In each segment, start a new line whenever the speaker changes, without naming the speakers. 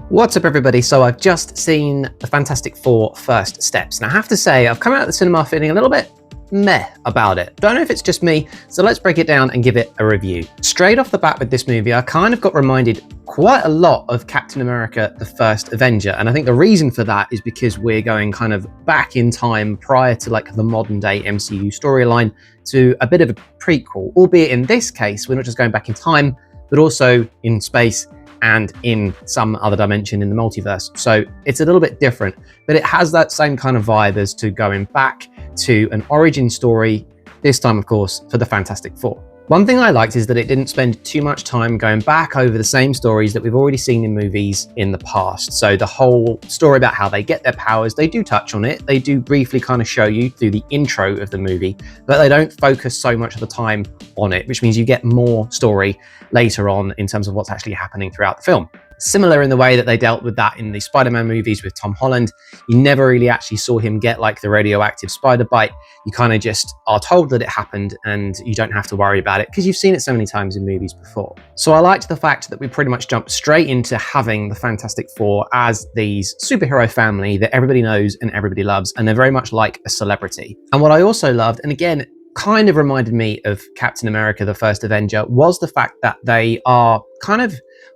What's up, everybody? So I've just seen the Fantastic Four First Steps, and I have to say I've come out of the cinema feeling a little bit meh about it. Don't know if it's just me, so let's break it down and give it a review. Straight off the bat with this movie, I kind of got reminded quite a lot of Captain America, the First Avenger, and I think the reason for that is because we're going kind of back in time prior to like the modern day MCU storyline to a bit of a prequel, albeit in this case we're not just going back in time, but also in space and in some other dimension in the multiverse. So it's a little bit different, but it has that same kind of vibe as to going back to an origin story, this time, of course, for the Fantastic Four. One thing I liked is that it didn't spend too much time going back over the same stories that we've already seen in movies in the past. So the whole story about how they get their powers, they do touch on it. They do briefly kind of show you through the intro of the movie, but they don't focus so much of the time on it, which means you get more story later on in terms of what's actually happening throughout the film. Similar in the way that they dealt with that in the Spider-Man movies with Tom Holland. You never really actually saw him get like the radioactive spider bite. You kind of just are told that it happened and you don't have to worry about it because you've seen it so many times in movies before. So I liked the fact that we pretty much jumped straight into having the Fantastic Four as these superhero family that everybody knows and everybody loves, and they're very much like a celebrity. And what I also loved, and again, kind of reminded me of Captain America, the First Avenger, was the fact that they are kind of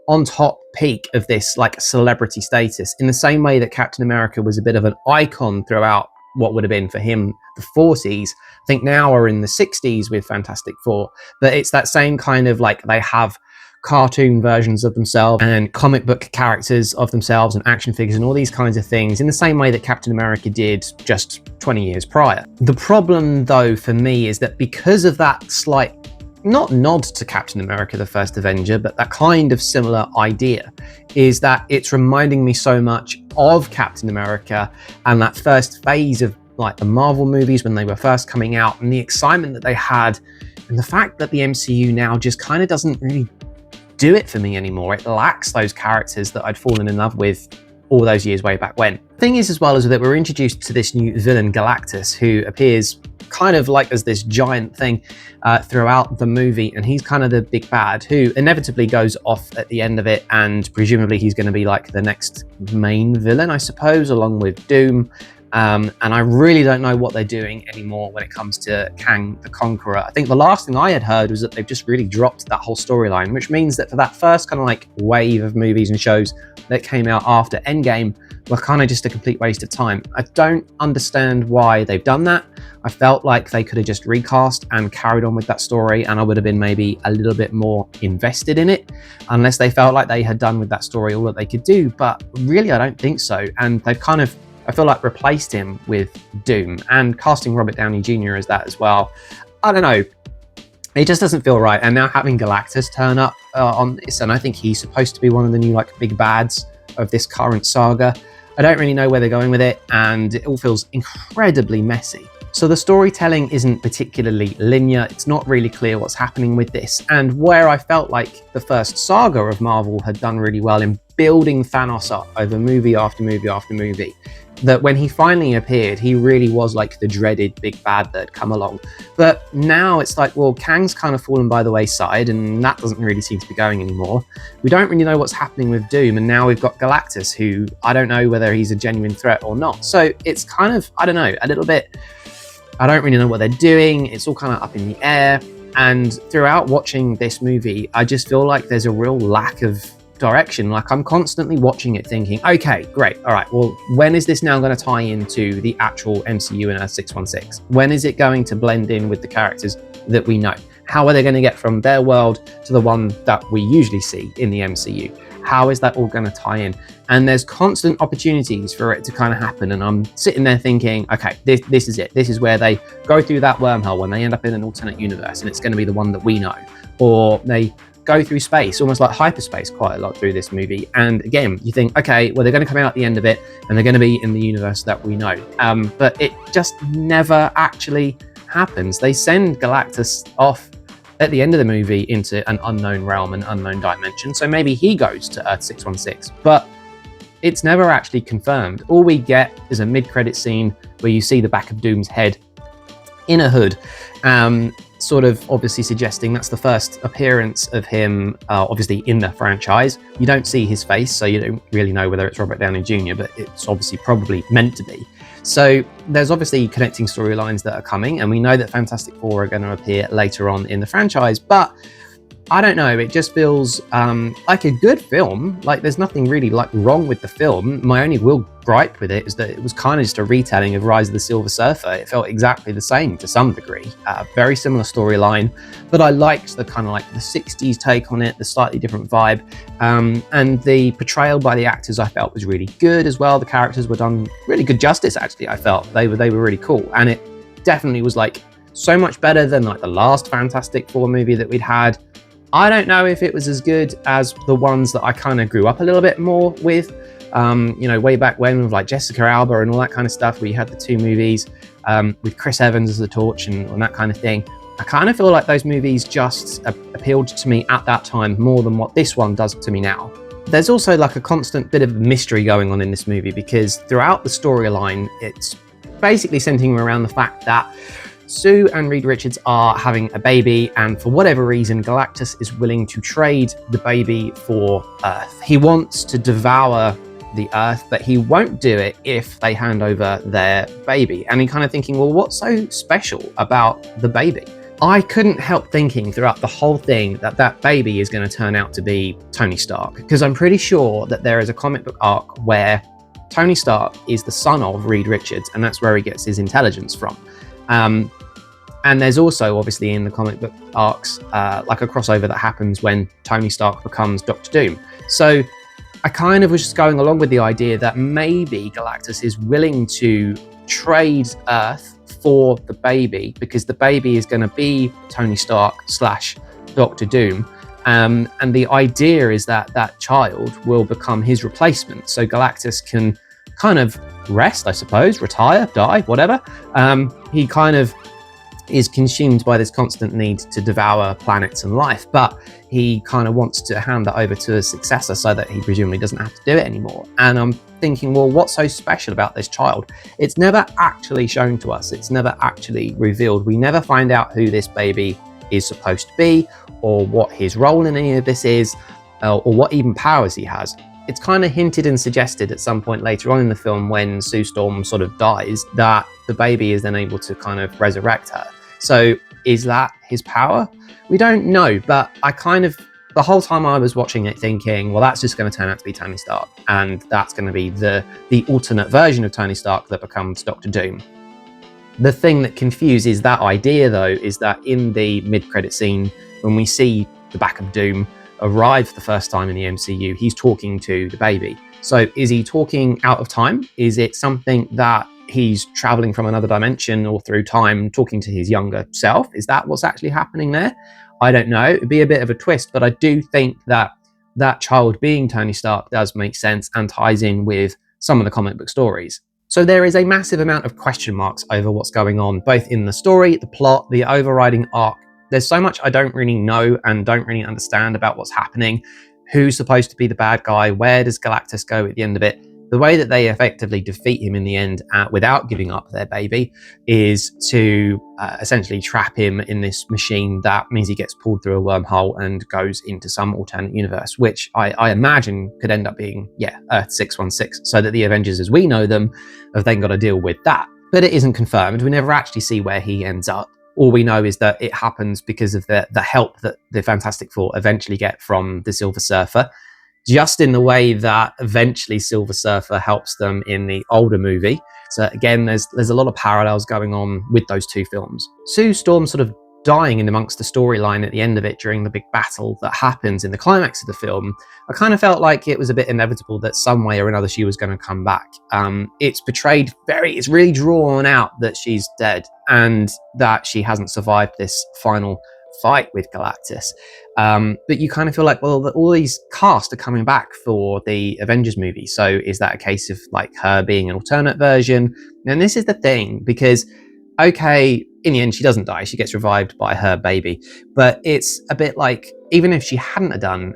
on top peak of this like celebrity status in the same way that Captain America was a bit of an icon throughout what would have been for him the 40s. I think now we're in the 60s with Fantastic Four, but it's that same kind of like they have cartoon versions of themselves and comic book characters of themselves and action figures and all these kinds of things in the same way that Captain America did just 20 years prior. The problem though for me is that because of that slight not nod to Captain America, the First Avenger, but that kind of similar idea, is that it's reminding me so much of Captain America and that first phase of like the Marvel movies when they were first coming out and the excitement that they had, and the fact that the MCU now just kind of doesn't really do it for me anymore. It lacks those characters that I'd fallen in love with all those years way back when. The thing is as well is that we're introduced to this new villain, Galactus, who appears kind of like as this giant thing throughout the movie, and he's kind of the big bad who inevitably goes off at the end of it, and presumably he's going to be like the next main villain, I suppose, along with Doom. And I really don't know what they're doing anymore when it comes to Kang the Conqueror. I think the last thing I had heard was that they've just really dropped that whole storyline, which means that for that first kind of like wave of movies and shows that came out after Endgame were kind of just a complete waste of time. I don't understand why they've done that. I felt like they could have just recast and carried on with that story, and I would have been maybe a little bit more invested in it, unless they felt like they had done with that story all that they could do. But really, I don't think so. And they've kind of, I feel like, replaced him with Doom, and casting Robert Downey Jr. as that as well. I don't know. It just doesn't feel right. And now having Galactus turn up on this, and I think he's supposed to be one of the new like big bads of this current saga. I don't really know where they're going with it, and it all feels incredibly messy. So the storytelling isn't particularly linear. It's not really clear what's happening with this. And where I felt like the first saga of Marvel had done really well in building Thanos up over movie after movie after movie, that when he finally appeared, he really was like the dreaded big bad that had come along. But now it's like, well, Kang's kind of fallen by the wayside, and that doesn't really seem to be going anymore. We don't really know what's happening with Doom, and now we've got Galactus, who I don't know whether he's a genuine threat or not. So it's kind of, I don't know, a little bit, I don't really know what they're doing. It's all kind of up in the air. And throughout watching this movie, I just feel like there's a real lack of direction. Like I'm constantly watching it thinking, okay, great. All right, well, when is this now going to tie into the actual MCU and Earth 616? When is it going to blend in with the characters that we know? How are they going to get from their world to the one that we usually see in the MCU? How is that all going to tie in? And there's constant opportunities for it to kind of happen. And I'm sitting there thinking, okay, this is it. This is where they go through that wormhole when they end up in an alternate universe, and it's going to be the one that we know. Or they go through space, almost like hyperspace, quite a lot through this movie. And again, you think, okay, well, they're going to come out at the end of it, and they're going to be in the universe that we know. But it just never actually happens. They send Galactus off at the end of the movie into an unknown realm, an unknown dimension. So maybe he goes to Earth 616, but it's never actually confirmed. All we get is a mid-credit scene where you see the back of Doom's head in a hood. sort of obviously suggesting that's the first appearance of him, obviously in the franchise. You don't see his face, so you don't really know whether it's Robert Downey Jr., but it's obviously probably meant to be. So there's obviously connecting storylines that are coming, and we know that Fantastic Four are going to appear later on in the franchise, but I don't know, it just feels like a good film. Like, there's nothing really like wrong with the film. My only real gripe with it is that it was kind of just a retelling of Rise of the Silver Surfer. It felt exactly the same to some degree. Very similar storyline, but I liked the kind of like the 60s take on it, the slightly different vibe. And the portrayal by the actors I felt was really good as well. The characters were done really good justice, actually. I felt they were really cool. And it definitely was like so much better than like the last Fantastic Four movie that we'd had. I don't know if it was as good as the ones that I kind of grew up a little bit more with, way back when, with like Jessica Alba and all that kind of stuff. We had the two movies with Chris Evans as the Torch and that kind of thing. I kind of feel like those movies just appealed to me at that time more than what this one does to me now. There's also like a constant bit of mystery going on in this movie, because throughout the storyline, it's basically centering around the fact that Sue and Reed Richards are having a baby, and for whatever reason, Galactus is willing to trade the baby for Earth. He wants to devour the Earth, but he won't do it if they hand over their baby. And you're kind of thinking, well, what's so special about the baby? I couldn't help thinking throughout the whole thing that that baby is going to turn out to be Tony Stark, because I'm pretty sure that there is a comic book arc where Tony Stark is the son of Reed Richards, and that's where he gets his intelligence from. And there's also, obviously, in the comic book arcs, like a crossover that happens when Tony Stark becomes Doctor Doom. So I kind of was just going along with the idea that maybe Galactus is willing to trade Earth for the baby, because the baby is going to be Tony Stark / Doctor Doom. And the idea is that that child will become his replacement. So Galactus can kind of rest, I suppose, retire, die, whatever. He kind of is consumed by this constant need to devour planets and life, but he kind of wants to hand that over to a successor so that he presumably doesn't have to do it anymore. And I'm thinking, well, what's so special about this child? It's never actually shown to us. It's never actually revealed. We never find out who this baby is supposed to be, or what his role in any of this is, or what even powers he has. It's kind of hinted and suggested at some point later on in the film, when Sue Storm sort of dies, that the baby is then able to kind of resurrect her. So is that his power? We don't know, but I kind of, the whole time I was watching it thinking, well, that's just going to turn out to be Tony Stark, and that's going to be the alternate version of Tony Stark that becomes Doctor Doom. The thing that confuses that idea, though, is that in the mid-credit scene, when we see the back of Doom arrive for the first time in the MCU, he's talking to the baby. So is he talking out of time? Is it something that he's traveling from another dimension or through time, talking to his younger self? Is that what's actually happening there? I don't know. It'd be a bit of a twist, but I do think that that child being Tony Stark does make sense and ties in with some of the comic book stories. So there is a massive amount of question marks over what's going on, both in the story, the plot, the overriding arc. There's so much I don't really know and don't really understand about what's happening. Who's supposed to be the bad guy? Where does Galactus go at the end of it? The way that they effectively defeat him in the end without giving up their baby is to essentially trap him in this machine that means he gets pulled through a wormhole and goes into some alternate universe, which I imagine could end up being, Earth 616, so that the Avengers as we know them have then got to deal with that. But it isn't confirmed. We never actually see where he ends up. All we know is that it happens because of the help that the Fantastic Four eventually get from the Silver Surfer, just in the way that eventually Silver Surfer helps them in the older movie. So again, there's a lot of parallels going on with those two films. Sue Storm sort of dying in amongst the storyline at the end of it during the big battle that happens in the climax of the film, I kind of felt like it was a bit inevitable that some way or another she was going to come back. It's portrayed it's really drawn out that she's dead and that she hasn't survived this final fight with Galactus. But you kind of feel like, well, all these cast are coming back for the Avengers movie. So is that a case of like her being an alternate version? And this is the thing, because okay, in the end, she doesn't die. She gets revived by her baby. But it's a bit like, even if she hadn't have done,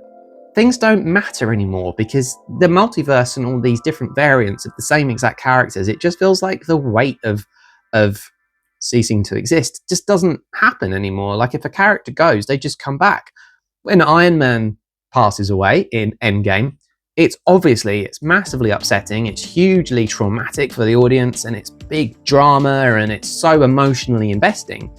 things don't matter anymore, because the multiverse and all these different variants of the same exact characters, it just feels like the weight of ceasing to exist just doesn't happen anymore. Like if a character goes, they just come back. When Iron Man passes away in Endgame, it's massively upsetting, it's hugely traumatic for the audience, and it's big drama, and it's so emotionally investing.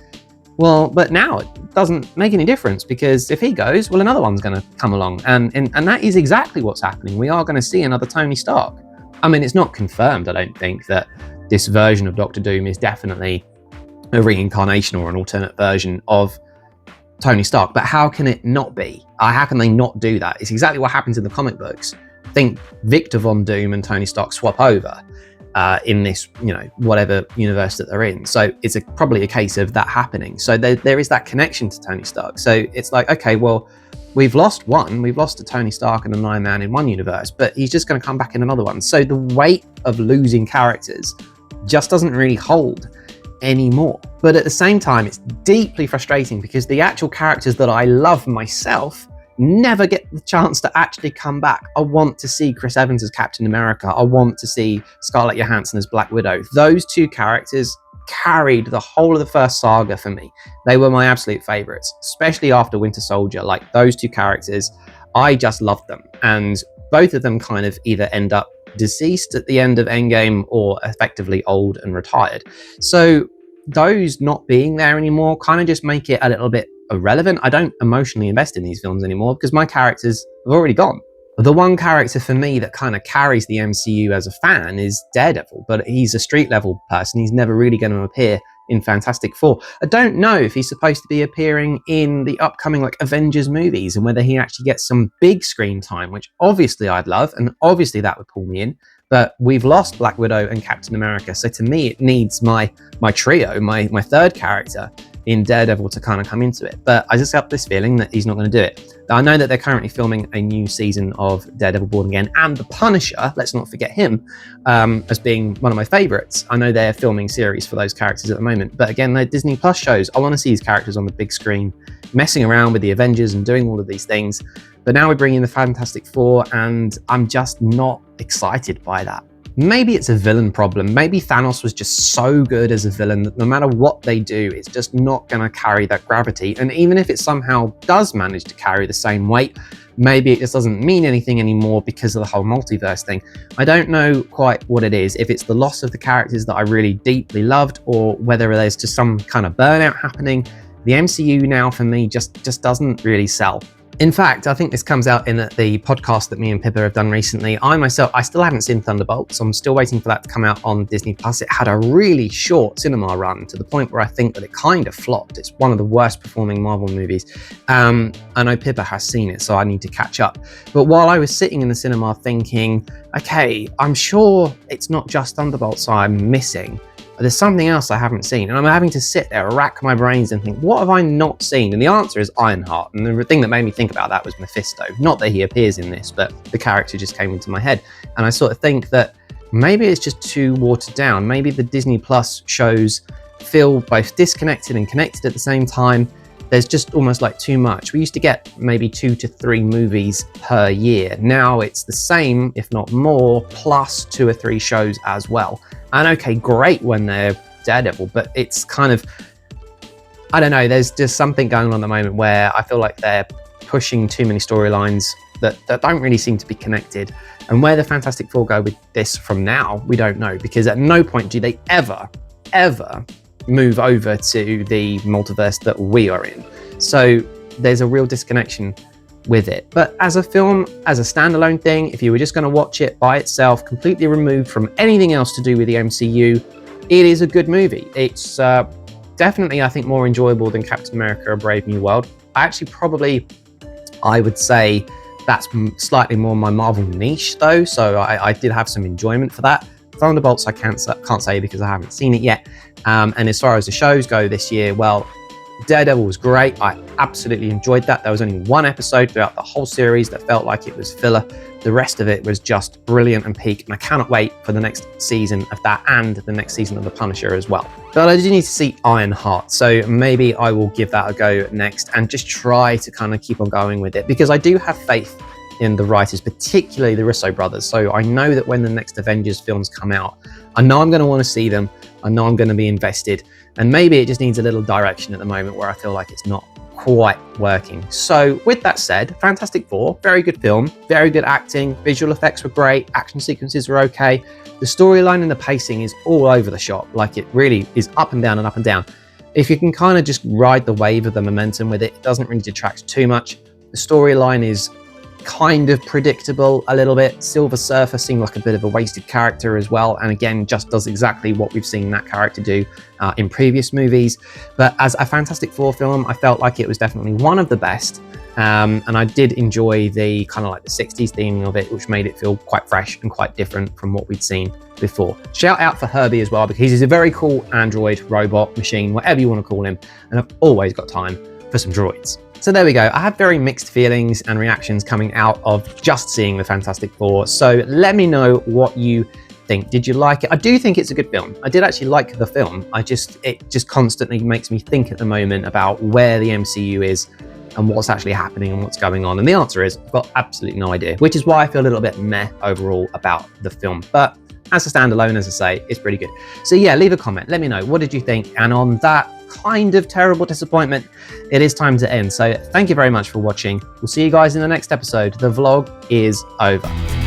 Well, but now it doesn't make any difference, because if he goes, well, another one's going to come along, and that is exactly what's happening. We are going to see another Tony Stark. I mean, it's not confirmed, I don't think, that this version of Doctor Doom is definitely a reincarnation or an alternate version of Tony Stark, but how can it not be? How can they not do that? It's exactly what happens in the comic books. I think Victor Von Doom and Tony Stark swap over in this, whatever universe that they're in. So it's probably a case of that happening. So there is that connection to Tony Stark. So it's like, okay, well, we've lost a Tony Stark and an Iron Man in one universe, but he's just going to come back in another one. So the weight of losing characters just doesn't really hold anymore. But at the same time, it's deeply frustrating because the actual characters that I love myself never get the chance to actually come back. I want to see Chris Evans as Captain America. I want to see Scarlett Johansson as Black Widow. Those two characters carried the whole of the first saga for me. They were my absolute favorites, especially after Winter Soldier. Like, those two characters, I just loved them. And both of them kind of either end up deceased at the end of Endgame or effectively old and retired. So those not being there anymore kind of just make it a little bit irrelevant. I don't emotionally invest in these films anymore because my characters have already gone. The one character for me that kind of carries the MCU as a fan is Daredevil, but he's a street level person. He's never really going to appear in Fantastic Four. I don't know if he's supposed to be appearing in the upcoming Avengers movies and whether he actually gets some big screen time, which obviously I'd love, and obviously that would pull me in. But we've lost Black Widow and Captain America, so to me it needs my trio, my third character in Daredevil to kind of come into it. But I just got this feeling that he's not going to do it. I know that they're currently filming a new season of Daredevil Born Again, and The Punisher, let's not forget him, as being one of my favorites. I know they're filming series for those characters at the moment, but again, they're Disney Plus shows. I want to see these characters on the big screen, messing around with the Avengers and doing all of these things. But now we bring in the Fantastic Four, and I'm just not excited by that. Maybe it's a villain problem. Maybe Thanos was just so good as a villain that no matter what they do, it's just not going to carry that gravity. And even if it somehow does manage to carry the same weight, maybe it just doesn't mean anything anymore because of the whole multiverse thing. I don't know quite what it is, if it's the loss of the characters that I really deeply loved, or whether there's just some kind of burnout happening. The MCU now for me just doesn't really sell. In fact, I think this comes out in the podcast that me and Pippa have done recently. I still haven't seen Thunderbolts. I'm still waiting for that to come out on Disney Plus. It had a really short cinema run to the point where I think that it kind of flopped. It's one of the worst performing Marvel movies. I know Pippa has seen it, so I need to catch up. But while I was sitting in the cinema thinking, okay, I'm sure it's not just Thunderbolts I'm missing. There's something else I haven't seen, and I'm having to sit there, rack my brains and think, what have I not seen? And the answer is Ironheart, and the thing that made me think about that was Mephisto. Not that he appears in this, but the character just came into my head. And I sort of think that maybe it's just too watered down. Maybe the Disney Plus shows feel both disconnected and connected at the same time. There's just almost like too much. We used to get maybe 2 to 3 movies per year. Now it's the same, if not more, plus 2 or 3 shows as well. And okay, great when they're Daredevil, but it's kind of, I don't know, there's just something going on at the moment where I feel like they're pushing too many storylines that don't really seem to be connected. And where the Fantastic Four go with this from now, we don't know, because at no point do they ever move over to the multiverse that we are in. So there's a real disconnection with it. But as a film, as a standalone thing, if you were just going to watch it by itself, completely removed from anything else to do with the MCU, it is a good movie. It's definitely, I think, more enjoyable than Captain America: A Brave New World. I would say that's slightly more my Marvel niche though, so I did have some enjoyment for that. Thunderbolts I can't say because I haven't seen it yet. And as far as the shows go this year, well, Daredevil was great. I absolutely enjoyed that. There was only one episode throughout the whole series that felt like it was filler. The rest of it was just brilliant and peak, and I cannot wait for the next season of that and the next season of The Punisher as well. But I do need to see Ironheart, so maybe I will give that a go next and just try to kind of keep on going with it, because I do have faith in the writers, particularly the Russo brothers. So I know that when the next Avengers films come out, I know I'm going to want to see them. I know I'm going to be invested. And maybe it just needs a little direction at the moment where I feel like it's not quite working. So with that said, Fantastic Four, very good film, very good acting, visual effects were great, action sequences were okay. The storyline and the pacing is all over the shop. Like, it really is up and down and up and down. If you can kind of just ride the wave of the momentum with it, it doesn't really detract too much. The storyline is kind of predictable a little bit. Silver Surfer seemed like a bit of a wasted character as well, and again just does exactly what we've seen that character do in previous movies. But as a Fantastic Four film, I felt like it was definitely one of the best, and I did enjoy the kind of like the 60s theming of it, which made it feel quite fresh and quite different from what we'd seen before. Shout out for Herbie as well, because he's a very cool android, robot, machine, whatever you want to call him, and I've always got time for some droids. So there we go. I had very mixed feelings and reactions coming out of just seeing the Fantastic Four. So let me know what you think. Did you like it? I do think it's a good film. I did actually like the film. It just constantly makes me think at the moment about where the MCU is and what's actually happening and what's going on. And the answer is, I've got absolutely no idea, which is why I feel a little bit meh overall about the film. But as a standalone, as I say, it's pretty good. So yeah, leave a comment. Let me know. What did you think? And on that kind of terrible disappointment, it is time to end. So thank you very much for watching. We'll see you guys in the next episode. The vlog is over.